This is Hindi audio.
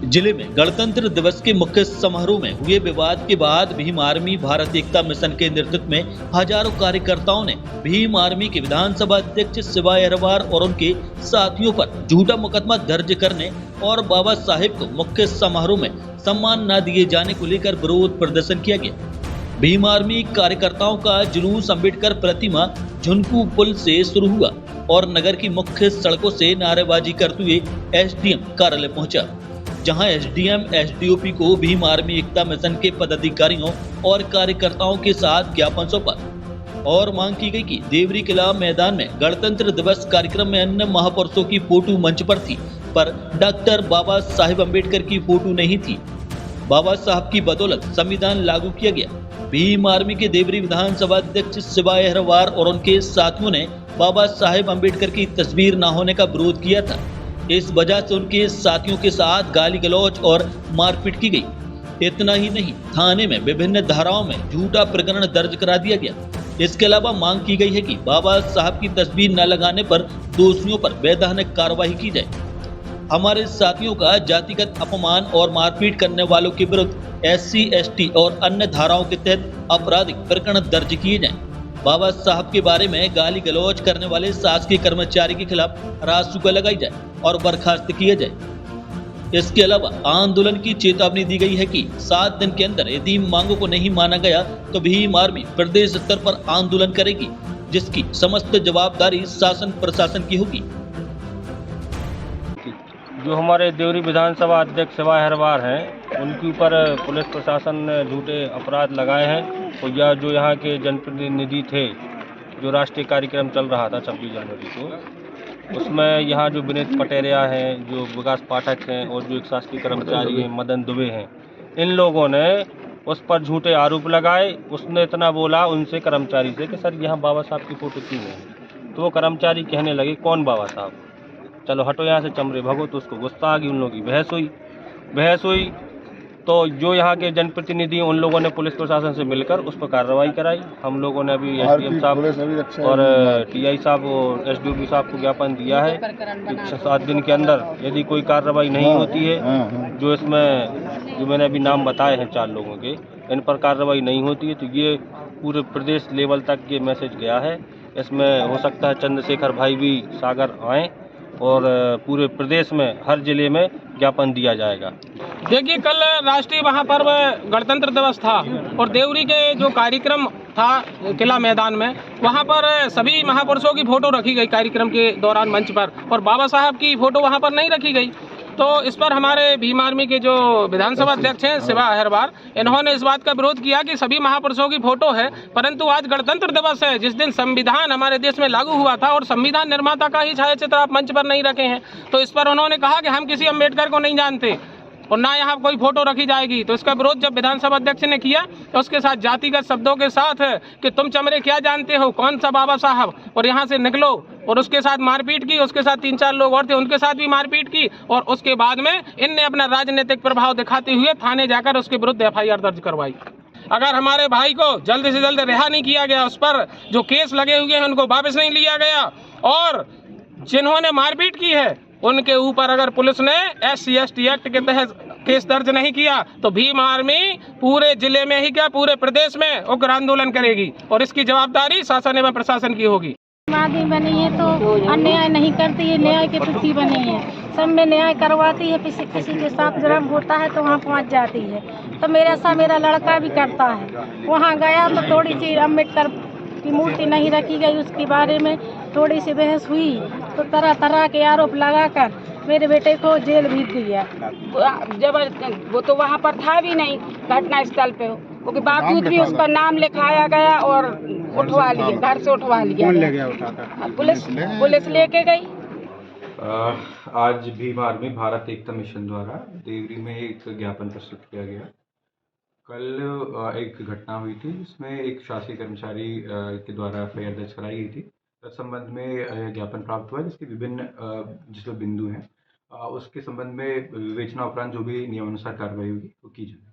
जिले में गणतंत्र दिवस के मुख्य समारोह में हुए विवाद के बाद भीम आर्मी भारत एकता मिशन के नेतृत्व में हजारों कार्यकर्ताओं ने भीम आर्मी के विधानसभा अध्यक्ष शिवा अहिरवार और उनके साथियों पर झूठा मुकदमा दर्ज करने और बाबा साहेब को मुख्य समारोह में सम्मान न दिए जाने को लेकर विरोध प्रदर्शन किया गया। भीम आर्मी कार्यकर्ताओं का जुलूस अम्बेडकर प्रतिमा झुनकू पुल से शुरू हुआ और नगर की मुख्य सड़कों से नारेबाजी करते हुए एसडीएम कार्यालय पहुंचा, जहां एसडीएम एसडीओपी को भीम आर्मी एकता मिशन के पदाधिकारियों और कार्यकर्ताओं के साथ ज्ञापन सौंपा और मांग की गई कि देवरी किला मैदान में गणतंत्र दिवस कार्यक्रम में अन्य महापुरुषों की फोटो मंच पर थी, पर डॉक्टर बाबा साहेब अम्बेडकर की फोटो नहीं थी। बाबा साहब की बदौलत संविधान लागू किया गया। भीम आर्मी के देवरी विधानसभा अध्यक्ष शिवा अहिरवार और उनके साथियों ने बाबा साहेब अम्बेडकर की तस्वीर न होने का विरोध किया था। इस वजह से उनके साथियों के साथ गाली गलौज और मारपीट की गई। इतना ही नहीं, थाने में विभिन्न धाराओं में झूठा प्रकरण दर्ज करा दिया गया। इसके अलावा मांग की गई है कि बाबा साहब की तस्वीर न लगाने पर दोषियों पर वैधानिक कार्रवाई की जाए। हमारे साथियों का जातिगत अपमान और मारपीट करने वालों के विरुद्ध SC ST और अन्य धाराओं के तहत आपराधिक प्रकरण दर्ज किए जाएं। बाबा साहब के बारे में गाली गलौज करने वाले शासकीय कर्मचारी के खिलाफ रासुका लगाई जाए और बर्खास्त किया जाए। इसके अलावा आंदोलन की चेतावनी दी गई है कि 7 दिन के अंदर यदि मांगों को नहीं माना गया तो भीम आर्मी प्रदेश स्तर पर आंदोलन करेगी, जिसकी समस्त जवाबदारी शासन प्रशासन की होगी। जो हमारे देवरी विधानसभा अध्यक्ष शिवा अहिरवार हैं, उनके ऊपर पुलिस प्रशासन ने झूठे अपराध लगाए हैं और यह जो यहाँ के जनप्रतिनिधि थे, जो राष्ट्रीय कार्यक्रम चल रहा था 26 जनवरी को, उसमें यहाँ जो विनीत पटेरिया हैं, जो विकास पाठक हैं और जो एक शासकीय कर्मचारी हैं मदन दुबे हैं, इन लोगों ने उस पर झूठे आरोप लगाए। उसने इतना बोला उनसे कर्मचारी से कि सर यहाँ बाबा साहब की फ़ोटो क्यों है, तो वो कर्मचारी कहने लगे कौन बाबा साहब, चलो हटो यहाँ से चमड़े भगो। तो उसको गुस्सा आ गई, उन लोगों की बहस हुई तो जो यहाँ के जनप्रतिनिधि उन लोगों ने पुलिस प्रशासन से मिलकर उस पर कार्रवाई कराई। हम लोगों ने अभी SDM साहब और TI साहब और SDOP साहब को ज्ञापन दिया है कि 7 दिन के अंदर यदि कोई कार्रवाई नहीं होती है, जो इसमें जो मैंने अभी नाम बताए हैं 4 लोगों के, इन पर कार्रवाई नहीं होती है तो ये पूरे प्रदेश लेवल तक ये मैसेज गया है। इसमें हो सकता है चंद्रशेखर भाई भी सागर आएँ और पूरे प्रदेश में हर जिले में ज्ञापन दिया जाएगा। देखिए, कल राष्ट्रीय महापर्व गणतंत्र दिवस था और देवरी के जो कार्यक्रम था किला मैदान में, वहां पर सभी महापुरुषों की फोटो रखी गई कार्यक्रम के दौरान मंच पर, और बाबा साहब की फोटो वहां पर नहीं रखी गई। तो इस पर हमारे भीम आर्मी के जो विधानसभा अध्यक्ष हैं शिवा अहिरवार, इन्होंने इस बात का विरोध किया कि सभी महापुरुषों की फोटो है, परंतु आज गणतंत्र दिवस है, जिस दिन संविधान हमारे देश में लागू हुआ था और संविधान निर्माता का ही छायाचित्र आप मंच पर नहीं रखे हैं। तो इस पर उन्होंने कहा कि हम किसी अम्बेडकर को नहीं जानते और ना यहाँ कोई फोटो रखी जाएगी। तो इसका विरोध जब विधानसभा अध्यक्ष ने किया तो उसके साथ जातिगत शब्दों के साथ कि तुम चमरे क्या जानते हो, कौन सा बाबा साहब, और यहाँ से निकलो, और उसके साथ मारपीट की। उसके साथ 3-4 लोग और थे, उनके साथ भी मारपीट की और उसके बाद में इनने अपना राजनीतिक प्रभाव दिखाते हुए थाने जाकर उसके विरुद्ध FIR दर्ज करवाई। अगर हमारे भाई को जल्द से जल्द रिहा नहीं किया गया, उस पर जो केस लगे हुए हैं उनको वापस नहीं लिया गया और जिन्होंने मारपीट की है उनके ऊपर अगर पुलिस ने SC ST एक्ट के तहत केस दर्ज नहीं किया तो भीम आर्मी पूरे जिले में ही क्या पूरे प्रदेश में उग्र आंदोलन करेगी और इसकी जवाबदारी शासन एवं प्रशासन की होगी। आदमी बनी है तो अन्याय नहीं करती है, न्याय के प्रति बनी है, सब में न्याय करवाती है। किसी के साथ जुर्म होता है तो वहाँ पहुँच जाती है। तो मेरा लड़का भी करता है, वहाँ गया तो थोड़ी सी अम्बेडकर की मूर्ति नहीं रखी गई, उसके बारे में थोड़ी सी बहस हुई तो तरह तरह के आरोप लगाकर मेरे बेटे को जेल भेज दिया। जब वो तो वहाँ पर था भी नहीं घटना स्थल पे, उसके बावजूद भी उसका नाम लिखाया गया और उठवा लिया, घर से उठवा लिया। कौन ले गया उठाकर? पुलिस लेके गई। आज भीम आर्मी भारत एकता मिशन द्वारा देवरी में एक ज्ञापन प्रस्तुत किया गया। कल एक घटना हुई थी जिसमें एक शासकीय कर्मचारी के द्वारा FIR दर्ज कराई गई थी। संबंध में ज्ञापन प्राप्त हुआ जिसके विभिन्न जिसमें बिंदु हैं, उसके संबंध में विवेचना उपरांत जो भी नियमानुसार कार्रवाई होगी वो की जाए।